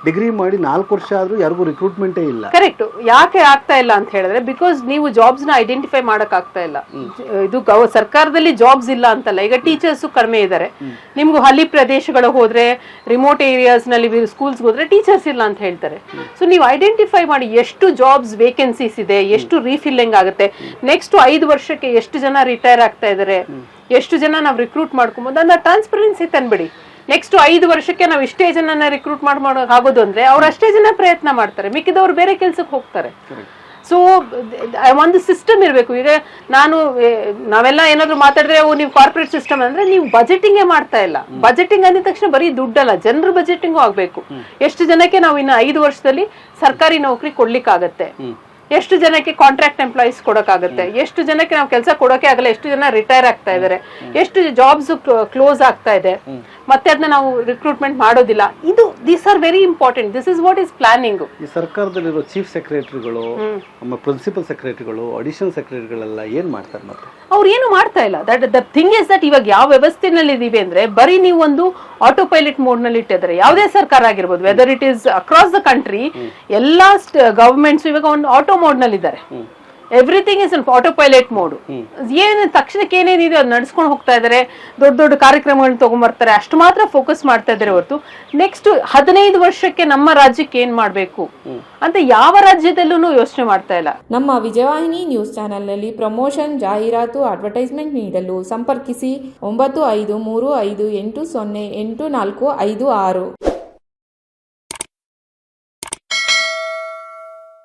Degree ಮಾಡಿ 4 ವರ್ಷ ಆದ್ರೂ ಯಾರಿಗೂ ರಿಕ್ರೂಟ್ಮೆಂಟೇ ಇಲ್ಲ. ಕರೆಕ್ಟ್. ಯಾಕೆ ಆಗ್ತಾ ಇಲ್ಲ ಅಂತ ಹೇಳಿದ್ರೆ ಬಿಕಾಸ್ ನೀವು ಜಾಬ್ಸ್ ನ ಐಡೆಂಟಿಫೈ ಮಾಡಕ್ ಆಗ್ತಾ ಇಲ್ಲ. ಇದು ಸರ್ಕಾರದಲ್ಲಿ ಜಾಬ್ಸ್ ಇಲ್ಲ ಅಂತಲ್ಲ, ಈಗ ಟೀಚರ್ಸ್ ಕಡಿಮೆ ಇದ್ದಾರೆ. ನಿಮ್ಗೂ ಹಳ್ಳಿ ಪ್ರದೇಶಗಳು ಹೋದ್ರೆ, ರಿಮೋಟ್ ಏರಿಯಾಸ್ ನಲ್ಲಿ ಸ್ಕೂಲ್ಸ್ ಹೋದ್ರೆ ಟೀಚರ್ಸ್ ಇಲ್ಲ ಅಂತ ಹೇಳ್ತಾರೆ. ಸೊ ನೀವು ಐಡೆಂಟಿಫೈ ಮಾಡಿ ಎಷ್ಟು ಜಾಬ್ಸ್ ವೇಕೆನ್ಸೀಸ್ ಇದೆ, ಎಷ್ಟು ರೀಫಿಲ್ಲಿಂಗ್ ಆಗುತ್ತೆ, ನೆಕ್ಸ್ಟ್ 5 ವರ್ಷಕ್ಕೆ ಎಷ್ಟು ಜನ ರಿಟೈರ್ ಆಗ್ತಾ ಇದಾರೆ, ಎಷ್ಟು ಜನ ನಾವು ರಿಕ್ರೂಟ್ ಮಾಡ್ಕೊಬಹುದು ಅನ್ನೋ ಟ್ರಾನ್ಸ್ಪರೆನ್ಸಿ ತಂದ್ಬಿಡಿ. ನೆಕ್ಸ್ಟ್ 5 ವರ್ಷಕ್ಕೆ ನಾವು ಇಷ್ಟೇ ಜನನ ರಿಕ್ರೂಟ್ ಆಗೋದು ಅಂದ್ರೆ ಅವ್ರು ಅಷ್ಟೇ ಜನ ಪ್ರಯತ್ನ ಮಾಡ್ತಾರೆ, ಮಿಕ್ಕಿದವ್ರು ಬೇರೆ ಕೆಲ್ಸಕ್ಕೆ ಹೋಗ್ತಾರೆ. ಸೊ ಒಂದು ಸಿಸ್ಟಮ್ ಇರಬೇಕು. ಈಗ ನಾವೆಲ್ಲ ಏನಾದ್ರು ಮಾತಾಡಿದ್ರೆ ನೀವು ಕಾರ್ಪೊರೇಟ್ ಸಿಸ್ಟಮ್ ಅಂದ್ರೆ ನೀವು ಬಜೆಟಿಂಗೇ ಮಾಡ್ತಾ ಇಲ್ಲ. ಬಜೆಟಿಂಗ್ ಅಂದ ತಕ್ಷಣ ಬರೀ ದುಡ್ಡಲ್ಲ, ಜನರ ಬಜೆಟಿಂಗು ಆಗ್ಬೇಕು. ಎಷ್ಟು ಜನಕ್ಕೆ ನಾವು ಇನ್ನು 5 ವರ್ಷದಲ್ಲಿ ಸರ್ಕಾರಿ ನೌಕರಿ ಕೊಡ್ಲಿಕ್ಕಾಗತ್ತೆ, ಎಷ್ಟು ಜನಕ್ಕೆ ಕಾಂಟ್ರಾಕ್ಟ್ ಎಂಪ್ಲಾಯೀಸ್ ಕೊಡೋಕ್ಕಾಗತ್ತೆ, ಎಷ್ಟು ಜನಕ್ಕೆ ನಾವು ಕೆಲಸ ಕೊಡೋಕೆ ಆಗಲ್ಲ, ಎಷ್ಟು ಜನ ರಿಟೈರ್ ಆಗ್ತಾ ಇದಾರೆ, ಎಷ್ಟು ಜಾಬ್ಸ್ ಕ್ಲೋಸ್ ಆಗ್ತಾ ಇದೆ, ಮತ್ತೆ ಅದನ್ನ ನಾವು ರಿಕ್ರೂಟ್ಮೆಂಟ್ ಮಾಡೋದಿಲ್ಲ. ಇದು these are very important. This is what is planning. ಈ ಸರ್ಕಾರದಲ್ಲಿರೋ ಚೀಫ್ ಸೆಕ್ರೆಟರಿಗಳು, ಪ್ರಿನ್ಸಿಪಲ್ ಸೆಕ್ರೆಟರಿಗಳು, ಅಡಿಷನಲ್ ಸೆಕ್ರೆಟರಿಗಳೆಲ್ಲ ಏನ್ ಮಾಡ್ತಾರೆ? ಮತ್ತೆ ಅವ್ರು ಏನು ಮಾಡ್ತಾ ಇಲ್ಲ. ದ ಥಿಂಗ್ ಇಸ್ ದಟ್ ಇವಾಗ ಯಾವ ವ್ಯವಸ್ಥೆನಲ್ಲಿ ಇದೀವಿ ಅಂದ್ರೆ ಬರೀ ನೀವು ಒಂದು ಆಟೋ ಪೈಲಟ್ ಮೋಡ್ ನಲ್ಲಿ ಇಟ್ಟಿದ್ರೆ, ಯಾವುದೇ ಸರ್ಕಾರ ಆಗಿರ್ಬೋದು, whether it is across the country, ಎಲ್ಲಾ ಗವರ್ಮೆಂಟ್ಸ್ ಇವಾಗ ಒಂದು ಆಟೋ ಮೋಡ್ ನಲ್ಲಿ ಇದ್ದಾರೆ. Everything is auto pilot mode. ಏನು ತಕ್ಷಣಕ್ಕೆ ಏನೇನಿದೆ ಅದು ನಡ್ಸ್ಕೊಂಡು ಹೋಗ್ತಾ ಇದಾರೆ, ದೊಡ್ಡ ದೊಡ್ಡ ಕಾರ್ಯಕ್ರಮಗಳನ್ನ ತಗೊಂಡ್ಬರ್ತಾರೆ, ಅಷ್ಟು ಮಾತ್ರ ಫೋಕಸ್ ಮಾಡ್ತಾ ಇದಾರೆ ಹೊರತು ನೆಕ್ಸ್ಟ್ 15 ವರ್ಷಕ್ಕೆ ನಮ್ಮ ರಾಜ್ಯಕ್ಕೆ ಏನ್ ಮಾಡ್ಬೇಕು ಅಂತ ಯಾವ ರಾಜ್ಯದಲ್ಲೂ ಯೋಚನೆ ಮಾಡ್ತಾ ಇಲ್ಲ. ನಮ್ಮ ವಿಜಯವಾಹಿನಿ ನ್ಯೂಸ್ ಚಾನೆಲ್ನಲ್ಲಿ ಪ್ರಮೋಷನ್, ಜಾಹೀರಾತು, ಅಡ್ವರ್ಟೈಸ್ಮೆಂಟ್ ನೀಡಲು ಸಂಪರ್ಕಿಸಿ 9535808456.